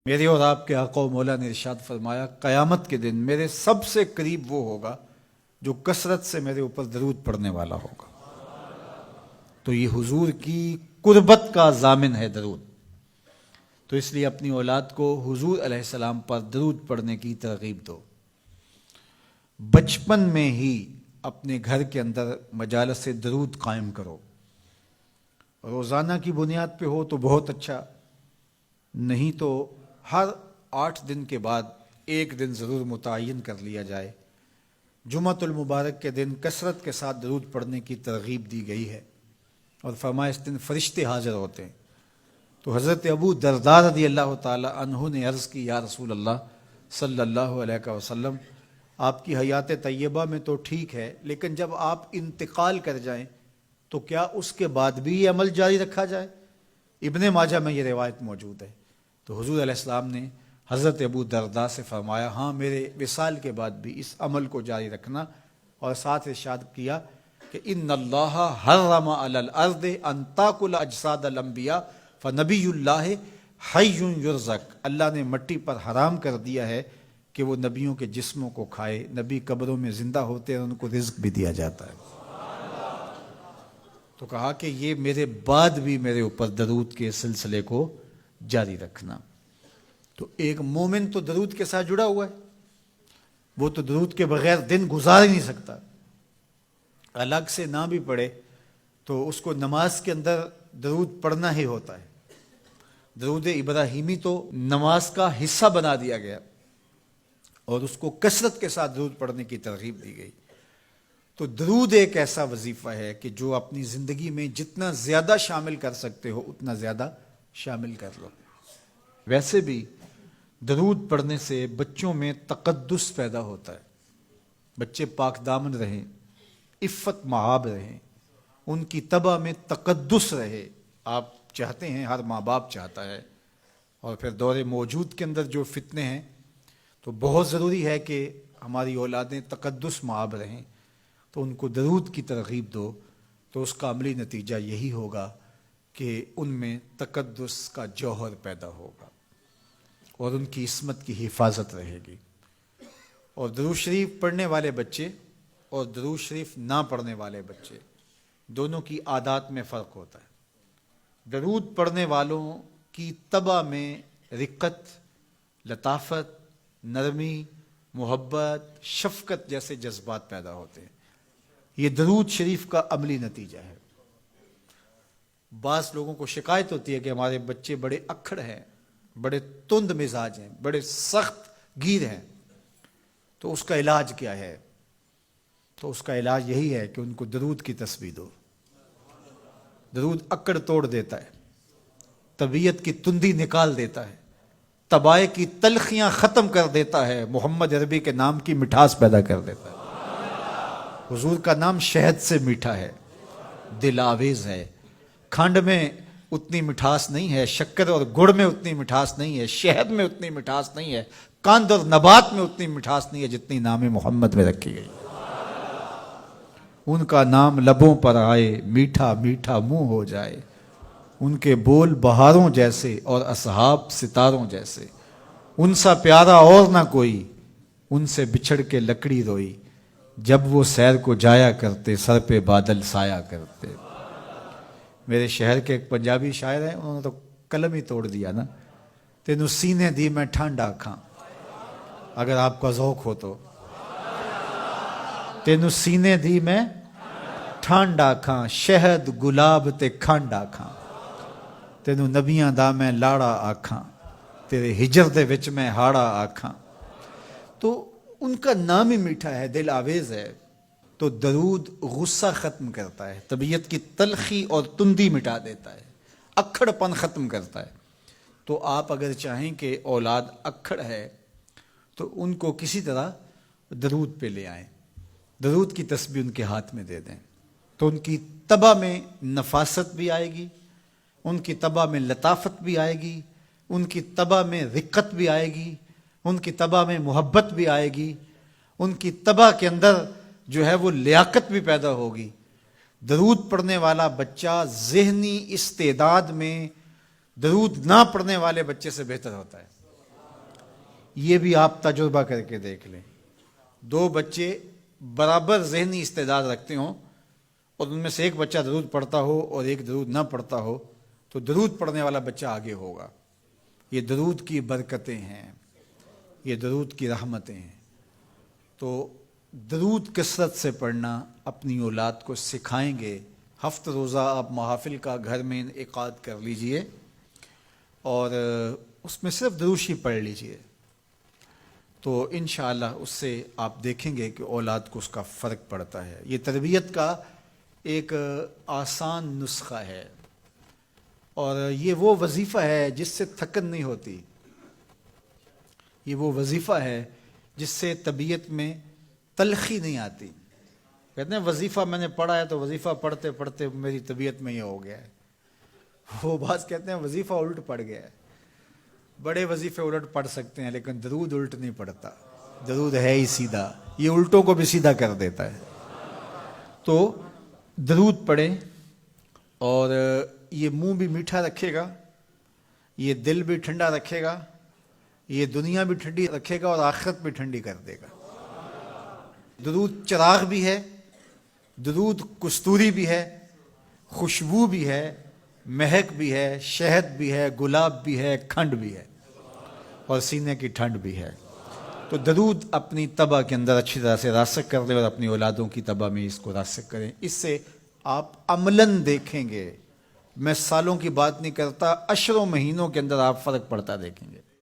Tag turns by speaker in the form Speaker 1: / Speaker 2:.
Speaker 1: میرے اور آپ کے آقا و مولا نے ارشاد فرمایا قیامت کے دن میرے سب سے قریب وہ ہوگا جو کثرت سے میرے اوپر درود پڑھنے والا ہوگا۔ تو یہ حضور کی قربت کا ضامن ہے درود، تو اس لیے اپنی اولاد کو حضور علیہ السلام پر درود پڑھنے کی ترغیب دو۔ بچپن میں ہی اپنے گھر کے اندر مجالس درود قائم کرو، روزانہ کی بنیاد پہ ہو تو بہت اچھا، نہیں تو ہر 8 دن کے بعد ایک دن ضرور متعین کر لیا جائے۔ جمعۃ المبارک کے دن کثرت کے ساتھ درود پڑھنے کی ترغیب دی گئی ہے، اور فرمایا اس دن فرشتے حاضر ہوتے ہیں۔ تو حضرت ابو درداء رضی اللہ تعالی عنہ نے عرض کی، یا رسول اللہ صلی اللہ علیہ وسلم، آپ کی حیات طیبہ میں تو ٹھیک ہے، لیکن جب آپ انتقال کر جائیں تو کیا اس کے بعد بھی یہ عمل جاری رکھا جائے؟ ابن ماجہ میں یہ روایت موجود ہے۔ تو حضور علیہ السلام نے حضرت ابو درداء سے فرمایا، ہاں میرے وصال کے بعد بھی اس عمل کو جاری رکھنا، اور ساتھ ارشاد کیا کہ ان اللہ حرم علی الارض ان تاکل اجساد الانبیاء فنبی اللہ حی یرزق، اللہ نے مٹی پر حرام کر دیا ہے کہ وہ نبیوں کے جسموں کو کھائے، نبی قبروں میں زندہ ہوتے ہیں، ان کو رزق بھی دیا جاتا ہے۔ تو کہا کہ یہ میرے بعد بھی میرے اوپر درود کے سلسلے کو جاری رکھنا۔ تو ایک مومن تو درود کے ساتھ جڑا ہوا ہے، وہ تو درود کے بغیر دن گزار ہی نہیں سکتا، الگ سے نہ بھی پڑھے تو اس کو نماز کے اندر درود پڑھنا ہی ہوتا ہے۔ درود ابراہیمی تو نماز کا حصہ بنا دیا گیا، اور اس کو کثرت کے ساتھ درود پڑھنے کی ترغیب دی گئی۔ تو درود ایک ایسا وظیفہ ہے کہ جو اپنی زندگی میں جتنا زیادہ شامل کر سکتے ہو اتنا زیادہ شامل کر لو۔ ویسے بھی درود پڑھنے سے بچوں میں تقدس پیدا ہوتا ہے، بچے پاک دامن رہیں، عفت مآب رہیں، ان کی طبع میں تقدس رہے، آپ چاہتے ہیں، ہر ماں باپ چاہتا ہے۔ اور پھر دور موجود کے اندر جو فتنے ہیں تو بہت ضروری ہے کہ ہماری اولادیں تقدس مآب رہیں، تو ان کو درود کی ترغیب دو، تو اس کا عملی نتیجہ یہی ہوگا کہ ان میں تقدس کا جوہر پیدا ہوگا، اور ان کی عصمت کی حفاظت رہے گی۔ اور درود شریف پڑھنے والے بچے اور درود شریف نہ پڑھنے والے بچے دونوں کی عادات میں فرق ہوتا ہے۔ درود پڑھنے والوں کی طبع میں رقت، لطافت، نرمی، محبت، شفقت جیسے جذبات پیدا ہوتے ہیں۔ یہ درود شریف کا عملی نتیجہ ہے۔ بعض لوگوں کو شکایت ہوتی ہے کہ ہمارے بچے بڑے اکھڑ ہیں، بڑے تند مزاج ہیں، بڑے سخت گیر ہیں، تو اس کا علاج کیا ہے؟ تو اس کا علاج یہی ہے کہ ان کو درود کی تسبیح دو۔ درود اکڑ توڑ دیتا ہے، طبیعت کی تندی نکال دیتا ہے، طبائع کی تلخیاں ختم کر دیتا ہے، محمد عربی کے نام کی مٹھاس پیدا کر دیتا ہے۔ حضور کا نام شہد سے میٹھا ہے، دل آویز ہے، کھنڈ میں اتنی مٹھاس نہیں ہے، شکر اور گڑ میں اتنی مٹھاس نہیں ہے، شہد میں اتنی مٹھاس نہیں ہے، قند اور نبات میں اتنی مٹھاس نہیں ہے جتنی نام محمد میں رکھی گئی۔ ان کا نام لبوں پر آئے، میٹھا میٹھا منہ ہو جائے، ان کے بول بہاروں جیسے اور اصحاب ستاروں جیسے، ان سا پیارا اور نہ کوئی، ان سے بچھڑ کے لکڑی روئی، جب وہ سیر کو جایا کرتے سر پہ بادل سایا کرتے۔ میرے شہر کے ایک پنجابی شاعر ہیں، انہوں نے تو قلم ہی توڑ دیا نا، تینوں سینے دی میں ٹھنڈ آکھاں، اگر آپ کا ذوق ہو تو، تینوں سینے دی میں ٹھنڈ آکھاں، شہد گلاب تے کھنڈ آکھاں، تینوں نبیاں دا میں لاڑا آکھاں، تیرے ہجر دے وچ میں ہاڑا آکھاں۔ تو ان کا نام ہی میٹھا ہے، دل آویز ہے۔ تو درود غصہ ختم کرتا ہے، طبیعت کی تلخی اور تندی مٹا دیتا ہے، اکھڑ پن ختم کرتا ہے۔ تو آپ اگر چاہیں کہ اولاد اکھڑ ہے تو ان کو کسی طرح درود پہ لے آئیں، درود کی تسبیح ان کے ہاتھ میں دے دیں، تو ان کی طبع میں نفاست بھی آئے گی، ان کی طبع میں لطافت بھی آئے گی، ان کی طبع میں رقت بھی آئے گی، ان کی طبع میں محبت بھی آئے گی، ان کی طبع کے اندر جو ہے وہ لیاقت بھی پیدا ہوگی۔ درود پڑھنے والا بچہ ذہنی استعداد میں درود نہ پڑھنے والے بچے سے بہتر ہوتا ہے۔ یہ بھی آپ تجربہ کر کے دیکھ لیں، دو بچے برابر ذہنی استعداد رکھتے ہوں اور ان میں سے ایک بچہ درود پڑھتا ہو اور ایک درود نہ پڑھتا ہو تو درود پڑھنے والا بچہ آگے ہوگا۔ یہ درود کی برکتیں ہیں، یہ درود کی رحمتیں ہیں۔ تو درود کثرت سے پڑھنا اپنی اولاد کو سکھائیں گے۔ ہفتہ روزہ آپ محافل کا گھر میں انعقاد کر لیجئے اور اس میں صرف دروشی پڑھ لیجئے، تو انشاءاللہ اس سے آپ دیکھیں گے کہ اولاد کو اس کا فرق پڑتا ہے۔ یہ تربیت کا ایک آسان نسخہ ہے اور یہ وہ وظیفہ ہے جس سے تھکن نہیں ہوتی، یہ وہ وظیفہ ہے جس سے طبیعت میں تلخی نہیں آتی۔ کہتے ہیں وظیفہ میں نے پڑھا ہے تو وظیفہ پڑھتے پڑھتے میری طبیعت میں یہ ہو گیا ہے، وہ بعض کہتے ہیں وظیفہ الٹ پڑ گیا ہے۔ بڑے وظیفے الٹ پڑھ سکتے ہیں لیکن درود الٹ نہیں پڑتا، درود ہے ہی سیدھا، یہ الٹوں کو بھی سیدھا کر دیتا ہے۔ تو درود پڑھیں اور یہ منہ بھی میٹھا رکھے گا، یہ دل بھی ٹھنڈا رکھے گا، یہ دنیا بھی ٹھنڈی رکھے گا اور آخرت بھی ٹھنڈی کر دے گا۔ درود چراغ بھی ہے، درود کستوری بھی ہے، خوشبو بھی ہے، مہک بھی ہے، شہد بھی ہے، گلاب بھی ہے، کھنڈ بھی ہے اور سینے کی ٹھنڈ بھی ہے۔ تو درود اپنی طبع کے اندر اچھی طرح سے راسخ کر لیں اور اپنی اولادوں کی طبع میں اس کو راسخ کریں۔ اس سے آپ عملاً دیکھیں گے، میں سالوں کی بات نہیں کرتا، اشروں مہینوں کے اندر آپ فرق پڑتا دیکھیں گے۔